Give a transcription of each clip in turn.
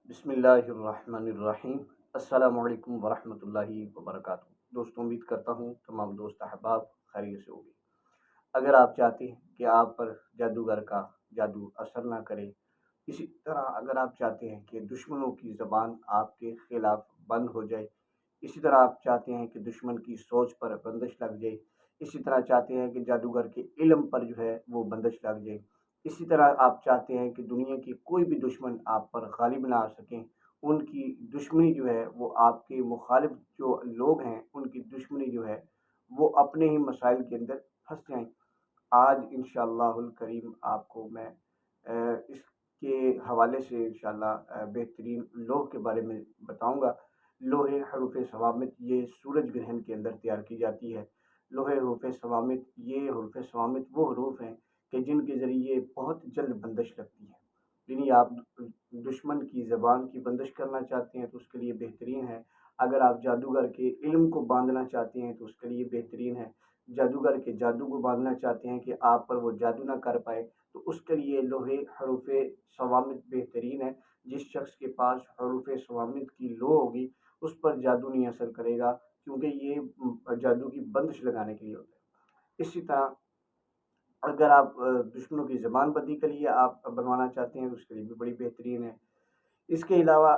बिस्मिल्लाहिर्रहमानिर्रहीम। अस्सलामु अलैकुम वरहमतुल्लाहि वबरकातुहू। दोस्तों, उम्मीद करता हूँ तमाम दोस्त अहबाब खैरियत से होंगे। अगर आप चाहते हैं कि आप पर जादूगर का जादू असर ना करे, इसी तरह अगर आप चाहते हैं कि दुश्मनों की ज़बान आपके खिलाफ बंद हो जाए, इसी तरह आप चाहते हैं कि दुश्मन की सोच पर बंदिश लग जाए, इसी तरह चाहते हैं कि जादूगर के इल्म पर जो है वो बंदिश लग जाए, इसी तरह आप चाहते हैं कि दुनिया की कोई भी दुश्मन आप पर गालिब ना आ सकें, उनकी दुश्मनी जो है वो आपके मुखालिफ जो लोग हैं उनकी दुश्मनी जो है वो अपने ही मसाइल के अंदर फंस जाएं। आज इंशाअल्लाहुल करीम आपको मैं इसके हवाले से इंशाअल्लाह बेहतरीन लोह के बारे में बताऊंगा। लोहे हरूफ सवामित ये सूरज ग्रहण के अंदर तैयार की जाती है। लोहे हरूफ सवामित ये हरूफ सवामित वो हरूफ हैं कि जिनके ज़रिए बहुत जल्द बंदिश लगती है। यानी आप दुश्मन की ज़बान की बंदिश करना चाहते हैं तो उसके लिए बेहतरीन है। अगर आप जादूगर के इल्म को बांधना चाहते हैं तो उसके लिए बेहतरीन है। जादूगर के जादू को बांधना चाहते हैं कि आप पर वो जादू ना कर पाए तो उसके लिए लोहे हरूफ सवामित बेहतरीन है। जिस शख्स के पास हरूफ सवामित की लो होगी उस पर जादू नहीं असर करेगा, क्योंकि ये जादू की बंदिश लगाने के लिए होता है। इसी तरह अगर आप दुश्मनों की ज़बान बंदी के लिए आप बनवाना चाहते हैं तो उसके लिए भी बड़ी बेहतरीन है। इसके अलावा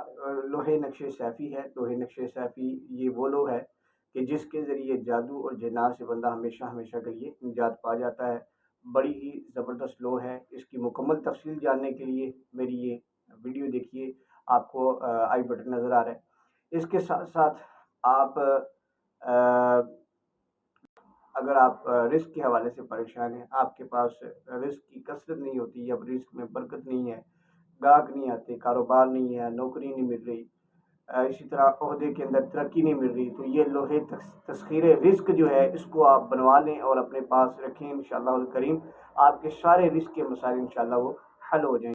लोहे नक्शे सैफ़ी है। लोहे नक्शे सैफ़ी ये वो लोहा है कि जिसके ज़रिए जादू और जिन्नात से बंदा हमेशा हमेशा के लिए निजात पा जाता है। बड़ी ही ज़बरदस्त लोहा है। इसकी मुकम्मल तफ़सील जानने के लिए मेरी ये वीडियो देखिए, आपको आई बटन नज़र आ रहा है। इसके साथ साथ आप अगर आप रिस्क के हवाले से परेशान हैं, आपके पास रिस्क की कसरत नहीं होती या रिस्क में बरकत नहीं है, गाहक नहीं आते, कारोबार नहीं है, नौकरी नहीं मिल रही, इसी तरह ओहदे के अंदर तरक्की नहीं मिल रही, तो ये लोहे तस्खीर रिस्क जो है इसको आप बनवा लें और अपने पास रखें। इंशाअल्लाह करीम आपके सारे रिस्क के मसाइल इंशाअल्लाह वो हल हो जाएंगे।